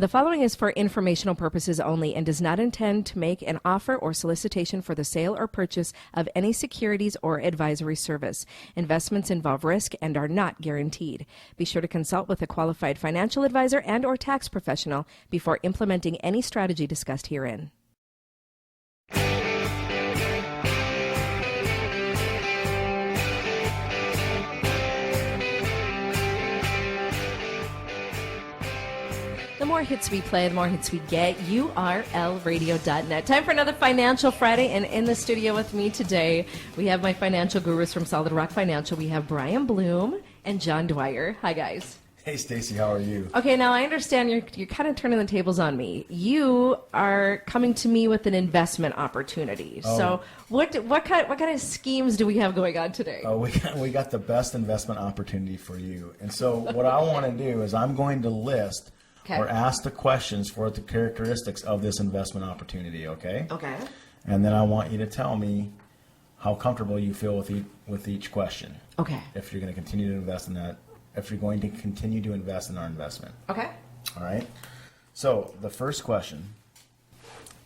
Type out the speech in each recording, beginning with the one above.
The following is for informational purposes only and does not intend to make an offer or solicitation for the sale or purchase of any securities or advisory service. Investments involve risk and are not guaranteed. Be sure to consult with a qualified financial advisor and or tax professional before implementing any strategy discussed herein. The more hits we play, the more hits we get. URLradio.net. Time for another Financial Friday, and in the studio with me today, we have my financial gurus from Solid Rock Financial. We have Bryan Bloom and John Dwyer. Hi, guys. Hey, Stacy, how are you? Okay, now I understand you're kind of turning the tables on me. You are coming to me with an investment opportunity. Oh. So what kind of schemes do we have going on today? Oh, we got the best investment opportunity for you. And so what I want to do is I'm going to list or ask the questions for the characteristics of this investment opportunity, okay? Okay. And then I want you to tell me how comfortable you feel with each question. Okay. If you're going to continue to invest in that, if you're going to continue to invest in our investment. Okay. All right. So the first question,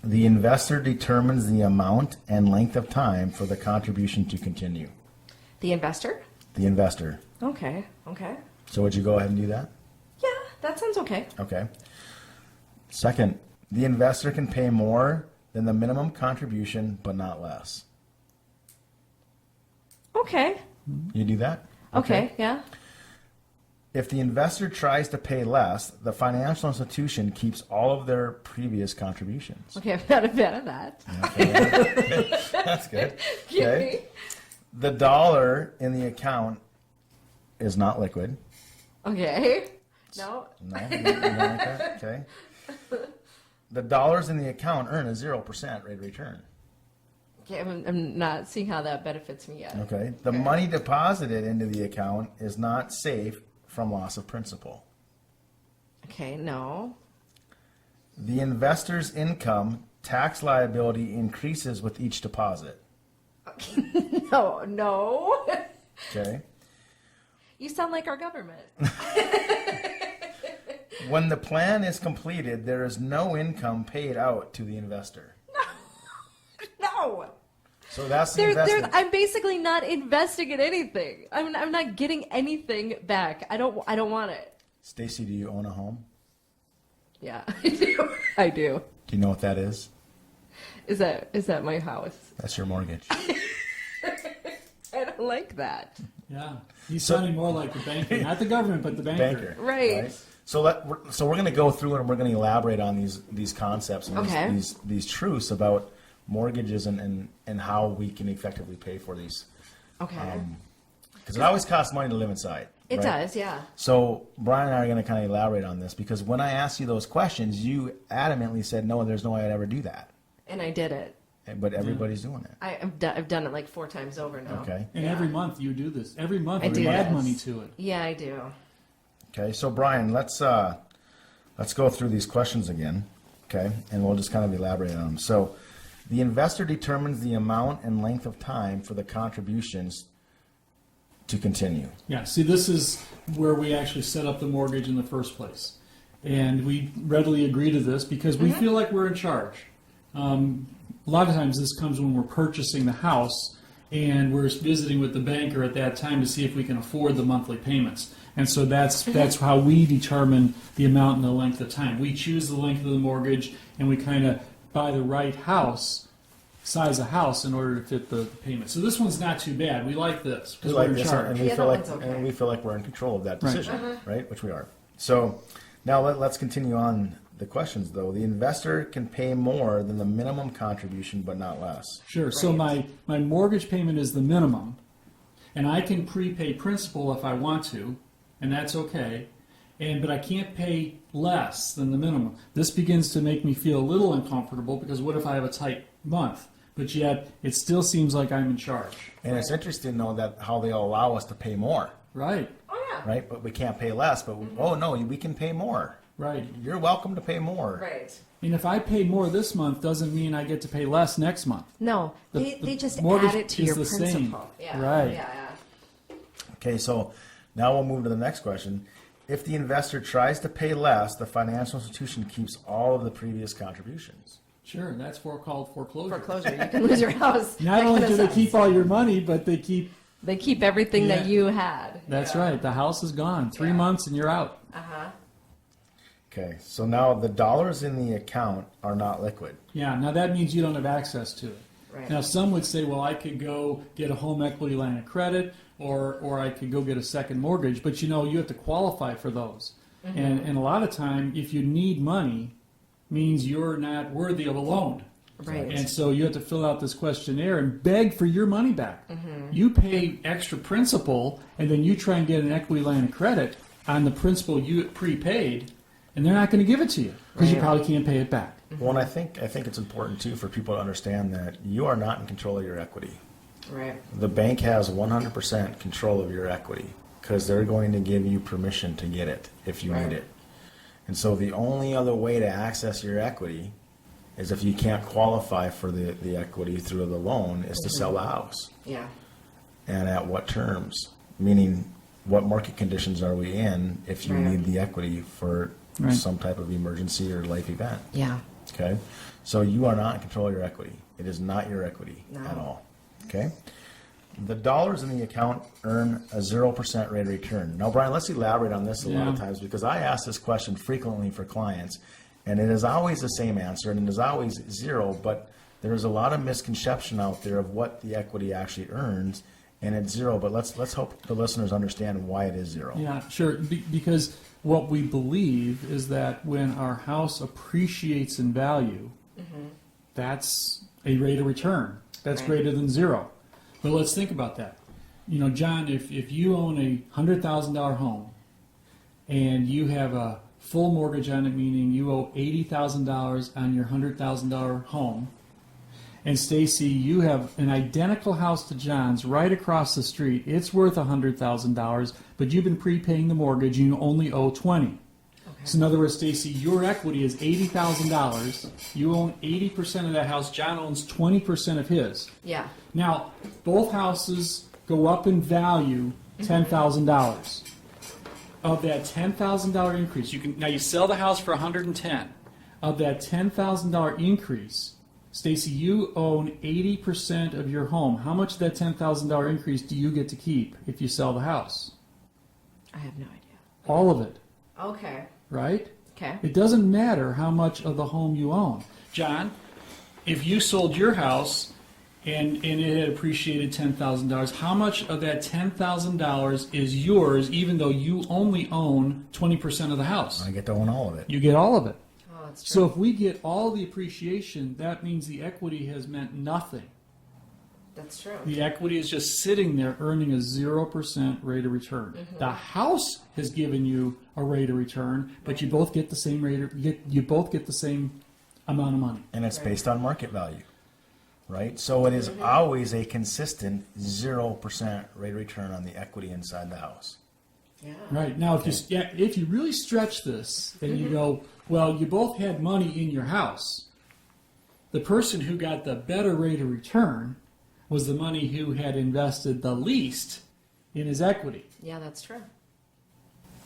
the investor determines the amount and length of time for the contribution to continue. The investor? The investor. Okay. Okay. So would you go ahead and do that? Yeah, that sounds okay. Okay. Second, the investor can pay more than the minimum contribution, but not less. Okay. You do that? Okay, yeah. If the investor tries to pay less, the financial institution keeps all of their previous contributions. Okay, I'm not a fan of that. Okay. That's good. Okay. The dollar in the account is not liquid. Okay. No. No, you don't like that? Okay. The dollars in the account earn a 0% rate of return. Okay, I'm not seeing how that benefits me yet. Okay. The money deposited into the account is not safe from loss of principal. Okay, no. The investor's income tax liability increases with each deposit. No. Okay. You sound like our government. When the plan is completed, there is no income paid out to the investor. No. So that's the investment. I'm basically not investing in anything. I'm not getting anything back. I don't want it. Stacy, do you own a home? Yeah, I do. I do. Do you know what that is? Is that my house? That's your mortgage. I don't like that. Yeah, he's sounding more like the banker, not the government, but the banker. Right. So we're going to go through it and we're going to elaborate on these concepts and these truths about mortgages and how we can effectively pay for these. Okay. Because it always costs money to live inside. It right? does, yeah. So Bryan and I are going to kind of elaborate on this because when I asked you those questions, you adamantly said, no, there's no way I'd ever do that. And I did it. But everybody's doing it. I've done it like 4 times over now. Okay. And every month you do this. Every month you add money to it. Yeah, I do. Okay, so Bryan, let's go through these questions again, okay, and we'll just kind of elaborate on them. So, the investor determines the amount and length of time for the contributions to continue. Yeah, see, this is where we actually set up the mortgage in the first place. And we readily agree to this because we feel like we're in charge. A lot of times this comes when we're purchasing the house and we're visiting with the banker at that time to see if we can afford the monthly payments. And so that's how we determine the amount and the length of time. We choose the length of the mortgage and we kind of buy the right size of house in order to fit the payment. So this one's not too bad. We like this because we're in charge. And we feel like we're in control of that decision, right? Which we are. So now let's continue on the questions, though. The investor can pay more than the minimum contribution, but not less. Sure. Right. So my mortgage payment is the minimum, and I can prepay principal if I want to, and that's okay. But I can't pay less than the minimum. This begins to make me feel a little uncomfortable because what if I have a tight month? But yet it still seems like I'm in charge. And it's interesting, though, that how they allow us to pay more. Right. Oh yeah. Right, but we can't pay less. But we can pay more. Right. You're welcome to pay more. Right. And if I pay more this month, doesn't mean I get to pay less next month. No, they just add it to your principal. Same. Yeah. Right. Yeah. Okay, so now we'll move to the next question. if the investor tries to pay less, the financial institution keeps all of the previous contributions. Sure, that's called foreclosure. Foreclosure. You can lose your house. Not That only kind do of they sense. keep all your money, but they keep. They keep everything that Yeah. you had. That's right. The house is gone. 3 months and you're out. Okay, so now the dollars in the account are not liquid. Yeah. Now that means you don't have access to it. Right. Now some would say, well, I could go get a home equity line of credit, or I could go get a second mortgage. But you have to qualify for those. And a lot of time, if you need money, means you're not worthy of a loan. Right. And so you have to fill out this questionnaire and beg for your money back. You pay extra principal, and then you try and get an equity line of credit on the principal you prepaid, and they're not going to give it to you because you probably can't pay it back. Well, and I think it's important too for people to understand that you are not in control of your equity. Right. The bank has 100% control of your equity because they're going to give you permission to get it if you Right. need it. And so the only other way to access your equity is if you can't qualify for the equity through the loan is to sell the house. Yeah. And at what terms? Meaning, what market conditions are we in if you Right. need the equity for Right. some type of emergency or life event? Yeah. Okay? So you are not in control of your equity. It is not your equity No. at all. Okay? The dollars in the account earn a 0% rate of return. Now, Brian, let's elaborate on this a lot of Yeah. times because I ask this question frequently for clients, and it is always the same answer, and it is always zero, but there's a lot of misconception out there of what the equity actually earns, and it's zero. But let's hope the listeners understand why it is zero. Yeah, sure. Because what we believe is that when our house appreciates in value, that's a rate of return. That's Right. greater than zero. But let's think about that. John, if you own a $100,000 home and you have a full mortgage on it, meaning you owe $80,000 on your $100,000 home, and Stacy, you have an identical house to John's right across the street. It's worth $100,000, but you've been prepaying the mortgage and you only owe $20,000. So in other words, Stacy, your equity is $80,000. You own 80% of that house. John owns 20% of his. Yeah. Now, both houses go up in value $10,000. Of that $10,000 increase, you sell the house for $110,000. Of that $10,000 increase, Stacy, you own 80% of your home. How much of that $10,000 increase do you get to keep if you sell the house? I have no idea. All of it, Okay. right? Okay. It doesn't matter how much of the home you own. John, if you sold your house and it had appreciated $10,000, how much of that $10,000 is yours even though you only own 20% of the house? I get to own all of it. You get all of it. Oh, that's true. So if we get all the appreciation, that means the equity has meant nothing. That's true. The equity is just sitting there earning a 0% rate of return. The house has given you a rate of return, but you both get the same you both get the same amount of money. And it's Right. based on market value, right? So it is always a consistent 0% rate of return on the equity inside the house. Yeah. Right. Now if you really stretch this and you go, well, you both had money in your house. The person who got the better rate of return was the money who had invested the least in his equity. Yeah, that's true.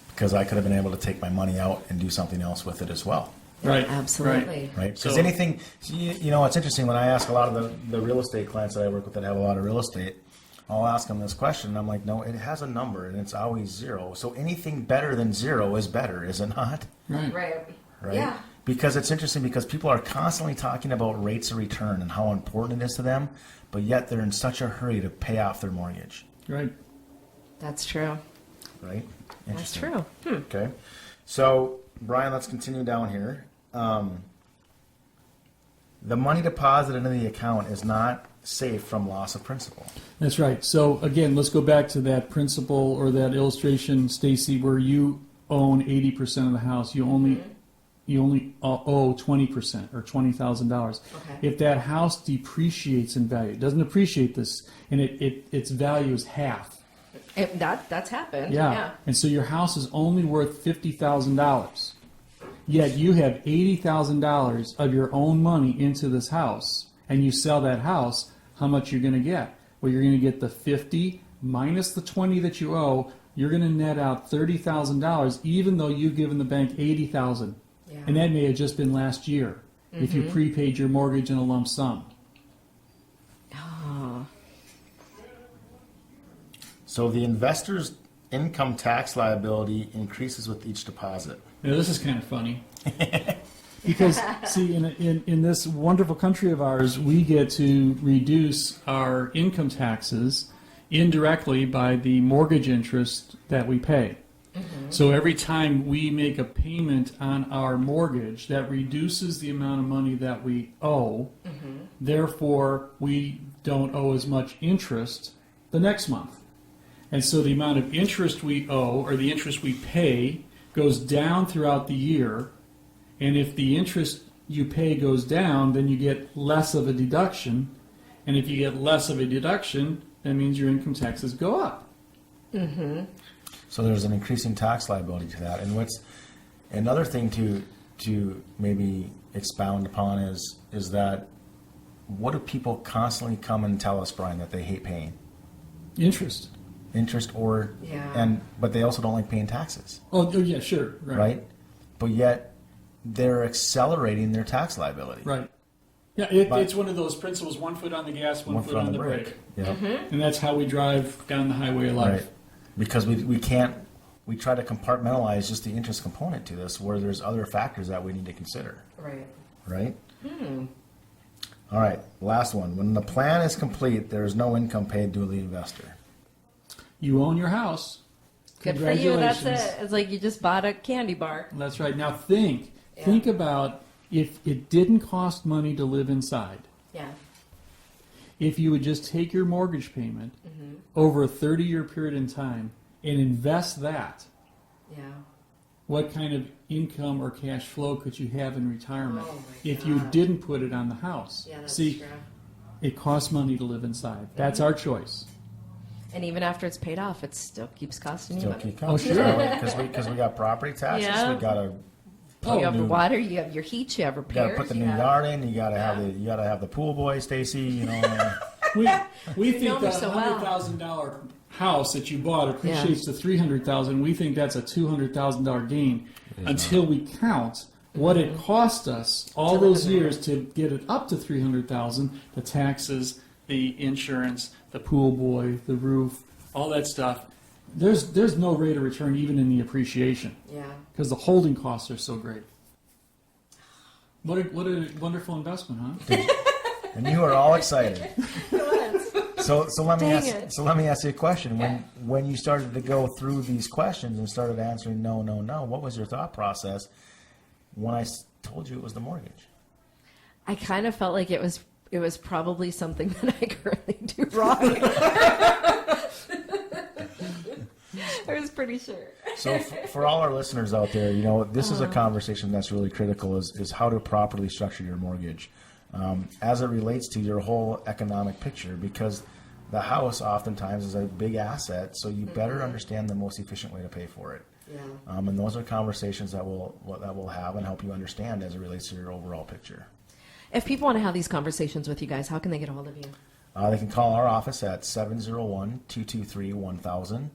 Because I could have been able to take my money out and do something else with it as well. Right. Absolutely. Right? Because So- anything, it's interesting when I ask a lot of the real estate clients that I work with that have a lot of real estate, I'll ask them this question. And I'm like, no, it has a number and it's always zero. So anything better than zero is better, is it not? Right. Right. Right? Yeah. Because it's interesting because people are constantly talking about rates of return and how important it is to them, but yet they're in such a hurry to pay off their mortgage. Right. That's true. Right? That's Interesting. true. Okay. So, Brian, let's continue down here. The money deposited into the account is not safe from loss of principal. That's right. So again, let's go back to that principle or that illustration, Stacy, where you own 80% of the house. You only owe 20% or $20,000. Okay. If that house depreciates in value, it doesn't appreciate this, and its value is half. That's happened. Yeah. Yeah. And so your house is only worth $50,000. Yet you have $80,000 of your own money into this house, and you sell that house, how much you're going to get? Well, you're going to get the 50 minus the 20 that you owe. you're going to net out $30,000, even though you've given the bank $80,000, Yeah. and that may have just been last year if you prepaid your mortgage in a lump sum. Oh. So the investor's income tax liability increases with each deposit. Now, this is kind of funny. Because, see, in this wonderful country of ours, we get to reduce our income taxes indirectly by the mortgage interest that we pay. So every time we make a payment on our mortgage, that reduces the amount of money that we owe. Therefore, we don't owe as much interest the next month. And so the amount of interest we owe, or the interest we pay, goes down throughout the year. And if the interest you pay goes down, then you get less of a deduction. And if you get less of a deduction, that means your income taxes go up. So there's an increasing tax liability to that. And what's another thing to maybe expound upon is that what do people constantly come and tell us, Brian, that they hate paying? Interest. Or but they also don't like paying taxes. Oh yeah, sure. Right? But yet they're accelerating their tax liability. Right. Yeah, it's one of those principles: 1 foot on the gas, one foot on the brake. Yeah. And that's how we drive down the highway of life. Right. Because we try to compartmentalize just the interest component to this, where there's other factors that we need to consider. Right. Right? All right, last one. When the plan is complete, there is no income paid to the investor. You own your house. Good for you. That's Congratulations. it. It's like you just bought a candy bar. That's right. Now think about if it didn't cost money to live inside. Yeah. If you would just take your mortgage payment over a 30-year period in time and invest that, Yeah. what kind of income or cash flow could you have in retirement Oh, my if you God. didn't put it on the house? Yeah, that's See, true. it costs money to live inside. That's our choice. And even after it's paid off, it still keeps costing you Still money. keep Oh, coming. sure. Because we got property taxes. Yeah. We got to You have new- the water, you have your heat, you have got to repairs. put the new you have- yard in. You got to have the pool boy, Stacy. You know. We You think know me that so well. $100,000 house that you bought appreciates to $300,000. We think that's a $200,000 gain until we count what it cost us all To live those in there. years to get it up to $300,000. The taxes, the insurance, the pool boy, the roof, all that stuff. There's no rate of return even in the appreciation Yeah. because the holding costs are so great. What a wonderful investment, huh? And you are all excited. So let me Dang ask. it. So let me ask you a question. When you started to go through these questions and started answering no, what was your thought process when I told you it was the mortgage? I kind of felt like it was probably something that I currently do wrong. I was pretty sure. So for all our listeners out there, this is a conversation that's really critical: is how to properly structure your mortgage as it relates to your whole economic picture, because the house oftentimes is a big asset, so you better understand the most efficient way to pay for it. Yeah. And those are conversations that we'll have and help you understand as it relates to your overall picture. If people want to have these conversations with you guys, how can they get a hold of you? They can call our office at 701-223-1000,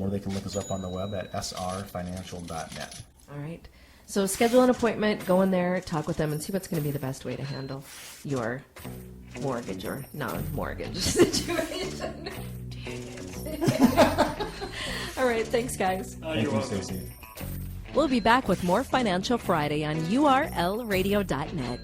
or they can look us up on the web at srfinancial.net. All right. So schedule an appointment, go in there, talk with them, and see what's going to be the best way to handle your mortgage or non-mortgage situation. All right. Thanks, guys. Thank you, Stacey. We'll be back with more Financial Friday on urlradio.net.